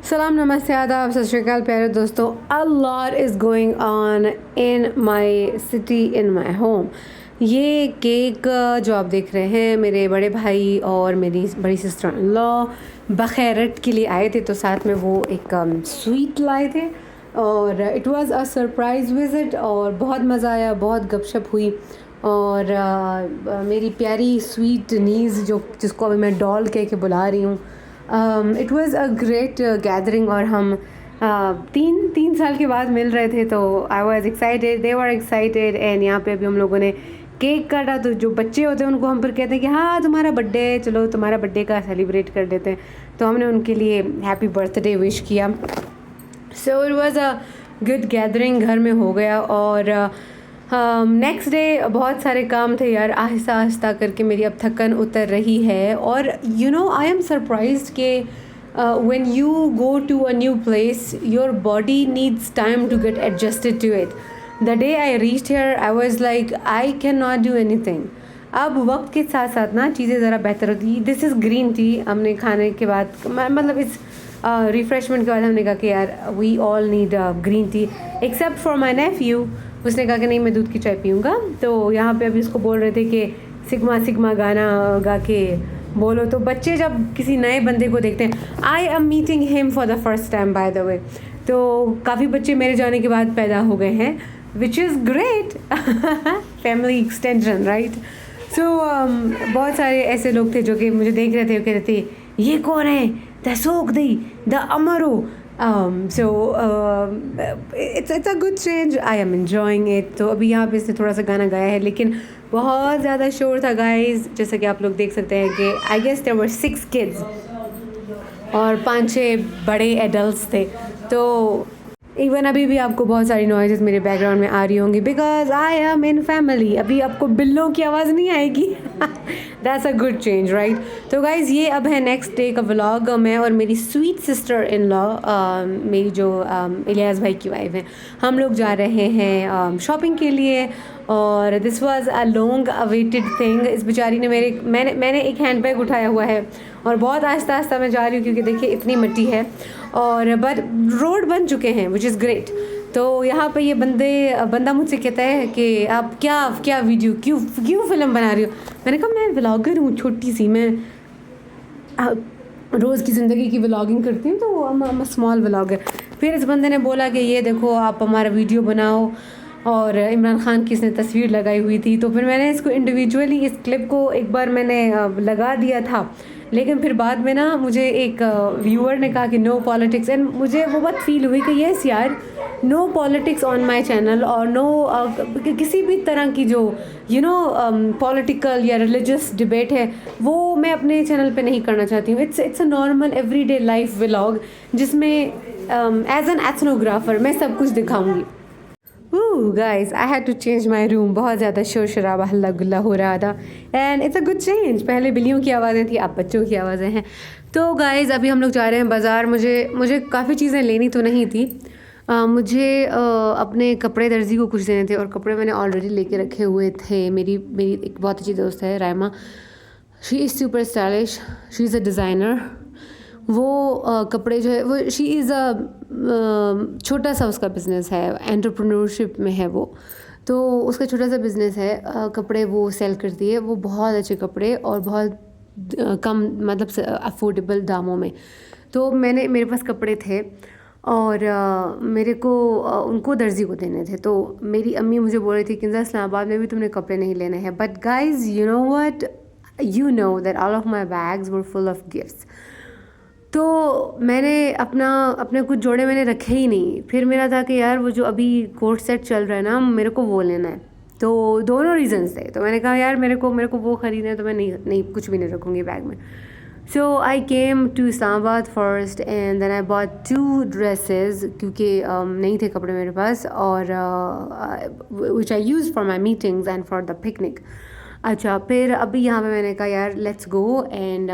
सलाम नमस्ते आदाब सत श्री अकाल प्यारे दोस्तों. A lot is going on in my city in my home. ये केक जो आप देख रहे हैं मेरे बड़े भाई और मेरी बड़ी सिस्टर इन लॉ बखैरत के लिए आए थे, तो साथ में वो एक स्वीट लाए थे और it was a surprise visit और बहुत मज़ा आया, बहुत गपशप हुई. और मेरी प्यारी स्वीट नीज़ जिसको अभी मैं डॉल कह के बुला रही हूँ, it was a great gathering. और हम तीन साल के बाद मिल रहे थे, तो I was excited, they were excited. And यहाँ पे अभी हम लोगों ने केक काटा. तो जो बच्चे होते हैं उनको हम फिर कहते हैं कि हाँ तुम्हारा बर्थडे है, चलो तुम्हारा बर्थडे का सेलिब्रेट कर देते हैं. तो हमने उनके लिए हैप्पी बर्थडे विश किया. So it was a good gathering, घर में हो गया. और नेक्स्ट डे बहुत सारे काम थे यार, आहिस्ता आहिस्ता करके मेरी अब थकन उतर रही है. और you know I am surprised के when you go to a new place your body needs time to get adjusted to it. The day I reached here I was like I cannot do anything. अब वक्त के साथ साथ ना चीज़ें ज़रा बेहतर होती. This is green tea. हमने खाने के बाद मतलब इस रिफ़्रेशमेंट के बाद हमने कहा कि यार we all need green tea except for my nephew. उसने कहा कि नहीं मैं दूध की चाय पीऊँगा. तो यहाँ पे अभी उसको बोल रहे थे कि सिग्मा सिग्मा गाना गा के बोलो. तो बच्चे जब किसी नए बंदे को देखते हैं, I am meeting him for the first time by the way. तो काफ़ी बच्चे मेरे जाने के बाद पैदा हो गए हैं, which is great. Family extension right. So बहुत सारे ऐसे लोग थे जो कि मुझे देख रहे थे, कह रहे थे ये कौन है, द सोक दी द अमरो. So it's a good change. I am enjoying it. तो अभी यहाँ पे इसने थोड़ा सा गाना गाया है, लेकिन बहुत ज़्यादा शोर था गाइस. जैसा कि आप लोग देख सकते हैं कि I guess there were 6 kids और 5-6 बड़े एडल्ट्स थे. तो इवन अभी भी आपको बहुत सारी नॉइजेस मेरे बैकग्राउंड में आ रही होंगी because I am in family. अभी आपको बिल्लों की आवाज़ नहीं आएगी. That's a good change right. तो गाइज़ ये अब है नेक्स्ट डे का व्लॉग. मैं और मेरी स्वीट सिस्टर इन लॉ, मेरी जो इलियास भाई की वाइफ है, हम लोग जा रहे हैं शॉपिंग के लिए. और this was a long awaited thing. इस बेचारी ने मैंने एक हैंड बैग उठाया हुआ है और बहुत आहिस्ता आहिस्ता मैं जा रही हूँ क्योंकि देखिए इतनी मिट्टी है. और बट रोड बन चुके हैं विच इज़ ग्रेट. तो यहाँ पे ये बंदा मुझसे कहता है कि आप क्या वीडियो क्यों फिल्म बना रही हो. मैंने कहा मैं व्लॉगर हूँ छोटी सी, मैं रोज़ की ज़िंदगी की व्लॉगिंग करती हूँ, तो हम स्मॉल व्लॉगर. फिर इस बंदे ने बोला कि ये देखो आप हमारा वीडियो बनाओ, और इमरान खान की इसने तस्वीर लगाई हुई थी. तो फिर मैंने इसको इंडिविजुअली इस क्लिप को एक बार मैंने लगा दिया था, लेकिन फिर बाद में ना मुझे एक व्यूअर ने कहा कि नो पॉलिटिक्स. एंड मुझे वो बात फील हुई कि येस यार, no politics on my channel और नो किसी भी तरह की जो पॉलिटिकल या रिलीजियस डिबेट है वो मैं अपने चैनल पे नहीं करना चाहती हूँ. It's a normal everyday life vlog जिसमें एज एन एथनोग्राफर मैं सब कुछ दिखाऊंगी. Guys I had to change my room. बहुत ज़्यादा शोर शराबा हल्ला गुल्ला हो रहा था and it's a good change. पहले बिल्लियों की आवाज़ें थी, अब बच्चों की आवाज़ें हैं. तो गाइस अभी हम लोग जा रहे हैं बाज़ार. मुझे काफ़ी चीज़ें लेनी तो नहीं थी. मुझे अपने कपड़े दर्जी को कुछ देने थे और कपड़े मैंने ऑलरेडी लेके रखे हुए थे. मेरी एक बहुत अच्छी दोस्त है Raima, she is super stylish, she is a designer. वो कपड़े जो है वो शी इज़ अ छोटा सा उसका बिज़नेस है, एंटरप्रेन्योरशिप में है वो. तो उसका छोटा सा बिज़नेस है, कपड़े वो सेल करती है. वो बहुत अच्छे कपड़े और बहुत कम मतलब अफोर्डेबल दामों में. तो मेरे पास कपड़े थे और मेरे को उनको दर्जी को देने थे. तो मेरी अम्मी मुझे बोल रही थी कि इस्लामाबाद में भी तुमने कपड़े नहीं लेने हैं. But guys you know what, you know that all of my bags were full of gifts. तो मैंने अपने कुछ जोड़े मैंने रखे ही नहीं. फिर मेरा था कि यार वो जो अभी कोट सेट चल रहा है ना, मेरे को वो लेना है. तो दोनों रीज़न्स थे. तो मैंने कहा यार मेरे को वो ख़रीदना है, तो मैं नहीं कुछ भी नहीं रखूँगी बैग में. So I came to Islamabad first and then I bought 2 dresses क्योंकि नहीं थे कपड़े मेरे पास, और which I use for my meetings and for the picnic. अच्छा, फिर अभी यहाँ पे मैंने कहा यार लेट्स गो एंड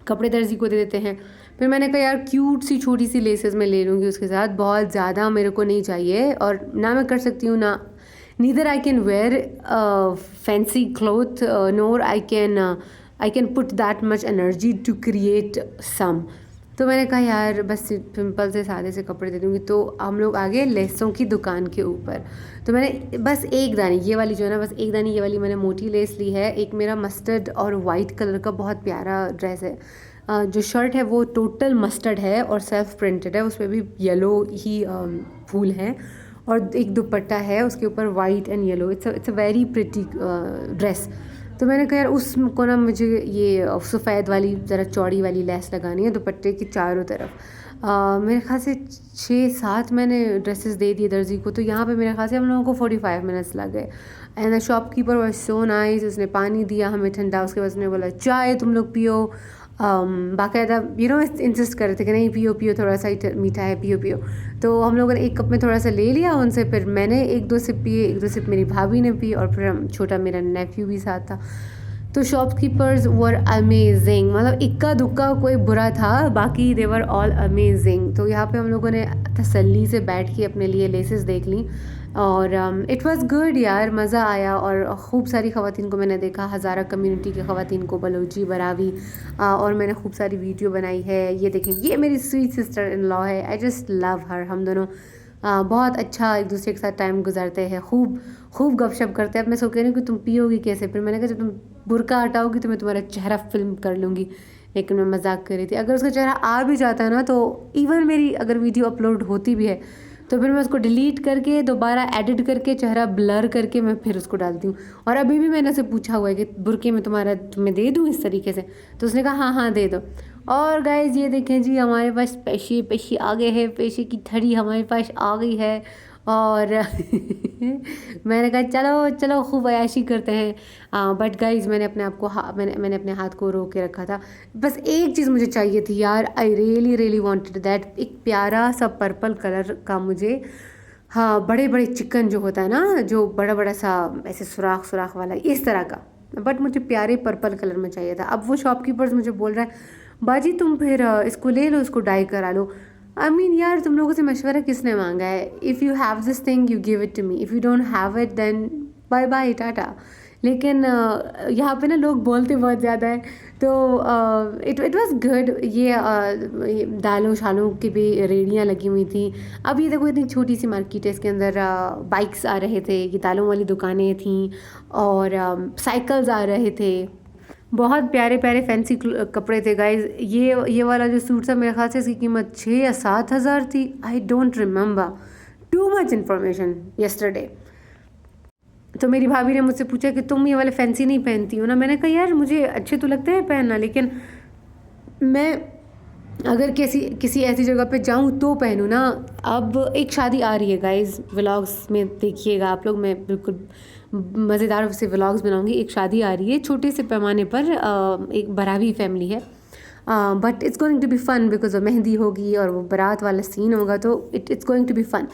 कपड़े दर्जी को दे देते हैं. फिर मैंने कहा यार क्यूट सी छोटी सी लेसेस मैं ले लूँगी उसके साथ, बहुत ज़्यादा मेरे को नहीं चाहिए और ना मैं कर सकती हूँ ना. Neither I can wear fancy cloth NOR I can put that much energy to create some. तो मैंने कहा यार बस सिंपल से सादे से कपड़े दे दूँगी। तो हम लोग आ गए लेसों की दुकान के ऊपर। तो मैंने बस एक दानी ये वाली जो है ना, बस एक दानी ये वाली मैंने मोटी लेस ली है। एक मेरा मस्टर्ड और वाइट कलर का बहुत प्यारा ड्रेस है। जो शर्ट है वो टोटल मस्टर्ड है और सेल्फ प्रिंटेड है, उस पर भी येलो ही फूल हैं, और एक दुपट्टा है उसके ऊपर white and yellow. It's a very pretty dress. तो मैंने कहा यार उसको ना मुझे ये सफ़ेद वाली ज़रा चौड़ी वाली लेस लगानी है दुपट्टे की चारों तरफ। मेरे ख्याल से 6-7 मैंने ड्रेसेस दे दिए दर्जी को। तो यहाँ पे मेरे ख्याल से हम लोगों को 45 मिनट्स लग गए। And the shopkeeper was so nice. उसने पानी दिया हमें ठंडा, उसके बाद उसने बोला चाय तुम लोग पियो। बाकायदा इंसिस्ट कर रहे थे कि नहीं पियो पियो, थोड़ा सा ही मीठा है, पियो पियो। तो हम लोगों ने एक कप में थोड़ा सा ले लिया उनसे, फिर मैंने 1-2 सिप पिए, 1-2 सिप मेरी भाभी ने पी, और फिर छोटा मेरा नेफ्यू भी साथ था। तो शॉपकीपर्स वर अमेजिंग, मतलब इक्का दुक्का कोई बुरा था, बाकी दे वर ऑल अमेजिंग। तो यहाँ पे हम लोगों ने तसल्ली से बैठ के अपने लिए लेसेस देख ली, और इट वाज गुड यार, मज़ा आया। और खूब सारी ख़वातीन को मैंने देखा, हज़ारा कम्युनिटी की ख़वातीन को, बलोची, बरावी, और मैंने खूब सारी वीडियो बनाई है। ये देखें, ये मेरी स्वीट सिस्टर इन लॉ है। आई जस्ट लव हर। हम दोनों बहुत अच्छा एक दूसरे के साथ टाइम गुजारते हैं, खूब गपशप करते हैं। अब मैं सो कह रही हूँ कि तुम पियोगी कैसे, फिर मैंने कहा जब तुम बुर्का हटाओगी तो मैं तुम्हारा चेहरा फिल्म कर लूँगी, लेकिन मैं मजाक कर रही थी। अगर उसका चेहरा आ भी जाता है ना, तो इवन मेरी अगर वीडियो अपलोड होती भी है तो फिर मैं उसको डिलीट करके दोबारा एडिट करके चेहरा ब्लर करके मैं फिर उसको डालती हूँ। और अभी भी मैंने उसे पूछा हुआ है कि बुर्के में तुम्हें दे दूँ इस तरीके से, तो उसने कहा हाँ हाँ दे दो। और गाइज ये देखें जी, हमारे पास पेशी आ गए हैं, पेशी की थड़ी हमारे पास आ गई है। और मैंने कहा चलो चलो खूब अयाशी करते हैं। बट गाइज मैंने अपने आप को मैंने अपने हाथ को रोक के रखा था। बस एक चीज़ मुझे चाहिए थी यार, आई रियली वांटेड दैट, एक प्यारा सा पर्पल कलर का मुझे, हाँ बड़े बड़े चिकन जो होता है ना, जो बड़ा बड़ा सा ऐसे सुराख वाला, इस तरह का, बट मुझे प्यारे पर्पल कलर में चाहिए था। अब वो शॉपकीपर्स मुझे बोल रहा है बाजी तुम फिर इसको ले लो, इसको डाई करा लो। आई मीन यार, तुम लोगों से मशवरा किसने मांगा है? If you have this thing you give it to me, if you don't have it then bye bye टाटा। लेकिन यहाँ पे ना लोग बोलते बहुत ज़्यादा है। तो इट वाज गुड। ये दालों शालों की भी रेड़ियाँ लगी हुई थी। अब ये देखो, इतनी छोटी सी मार्केट है, इसके अंदर बाइक्स आ रहे थे, ये दालों वाली दुकानें थीं, और साइकिल्स आ रहे थे। बहुत प्यारे प्यारे फैंसी कपड़े थे गाइज। ये वाला जो सूट था मेरे ख्याल से इसकी कीमत 6 या 7 हज़ार थी। I don't remember, too much information yesterday. तो मेरी भाभी ने मुझसे पूछा कि तुम ये वाले फैंसी नहीं पहनती हो ना। मैंने कहा यार मुझे अच्छे तो लगते हैं पहनना, लेकिन मैं अगर किसी ऐसी जगह पे जाऊँ तो पहनूँ ना। अब एक शादी आ रही है गाइज, व्लॉग्स में देखिएगा आप लोग, मैं बिल्कुल मज़ेदार से व्लॉग्स बनाऊँगी। एक शादी आ रही है छोटे से पैमाने पर, एक बरावी फैमिली है, but it's going to be fun because mehndi होगी और वो बारात वाला सीन होगा, तो it's going to be fun.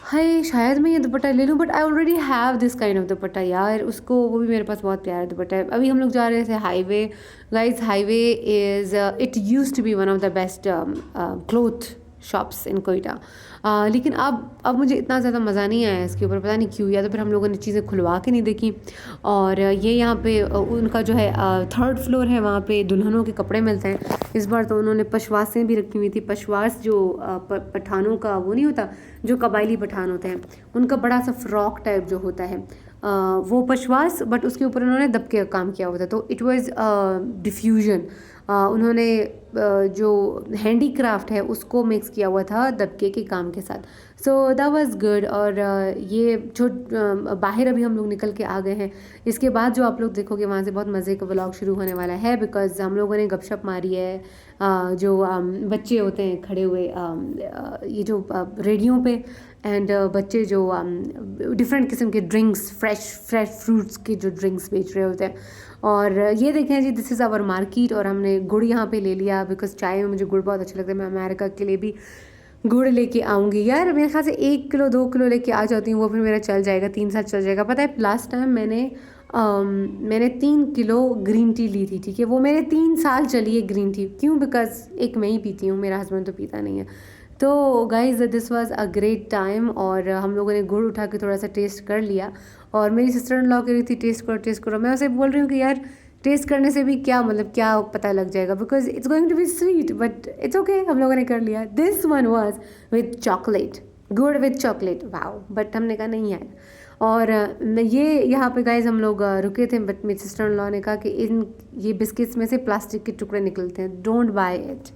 हाय शायद मैं ये दुपट्टा ले लूँ, but I already have this kind of dupatta यार, उसको वो भी मेरे पास बहुत प्यारा दुपट्टा है। अभी हम लोग जा रहे थे highway guys. Highway is it used to be one of the best cloth shops in Quetta, लेकिन अब मुझे इतना ज़्यादा मज़ा नहीं आया इसके ऊपर, पता नहीं क्यों, या तो फिर हम लोगों ने चीज़ें खुलवा के नहीं देखी। और ये यहाँ पे उनका जो है 3rd फ्लोर है, वहाँ पे दुल्हनों के कपड़े मिलते हैं। इस बार तो उन्होंने पशवासें भी रखी हुई थी। पशवास जो पठानों का वो नहीं होता, जो कबायली पठान होते हैं, उनका बड़ा सा फ्रॉक टाइप जो होता है, वो पशवास, बट उसके ऊपर उन्होंने दबके का काम किया हुआ था। तो इट वाज डिफ्यूजन, उन्होंने जो हैंडीक्राफ्ट है उसको मिक्स किया हुआ था दबके के काम के साथ। So that was good. और ये बाहर अभी हम लोग निकल के आ गए हैं। इसके बाद जो आप लोग देखोगे वहाँ से बहुत मज़े का व्लॉग शुरू होने वाला है, बिकॉज़ हम लोगों ने गपशप मारी है। जो बच्चे होते हैं खड़े हुए ये जो रेडियो पे, एंड बच्चे जो डिफरेंट किस्म के ड्रिंक्स, फ्रेश फ्रूट्स के जो ड्रिंक्स बेच रहे होते हैं। और ये देखें जी, दिस इज़ आवर मार्केट। और हमने गुड़ यहाँ पे ले लिया, बिकॉज़ चाय में मुझे गुड़ बहुत अच्छा लगता है। मैं अमेरिका के लिए भी गुड़ लेके आऊँगी यार। मेरे ख्याल से 1 किलो 2 किलो लेके आ जाती हूँ, वो फिर मेरा चल जाएगा, 3 साल चल जाएगा। पता है लास्ट टाइम मैंने 3 किलो ग्रीन टी ली थी, ठीक है, वो मेरे 3 साल चली है ग्रीन टी। क्यों? बिकॉज़ एक मैं ही पीती हूँ, मेरा हस्बैंड तो पीता नहीं है। तो guys this was a great time. और हम लोगों ने गुड़ उठा के थोड़ा सा टेस्ट कर लिया, और मेरी सिस्टर इन लॉ कह रही थी टेस्ट करो। मैं उसे बोल रही हूँ कि यार टेस्ट करने से भी क्या मतलब क्या पता लग जाएगा, because it's going to be sweet, but it's okay, हम लोगों ने कर लिया। This one was with chocolate, gur with chocolate, wow, but हमने कहा नहीं यार। और ये यहाँ पे गाइज हम लोग रुके थे, बट मेरी सिस्टर इन लॉ ने कहा कि इन ये बिस्किट्स में से प्लास्टिक के टुकड़े निकलते हैं, डोंट बाय इट।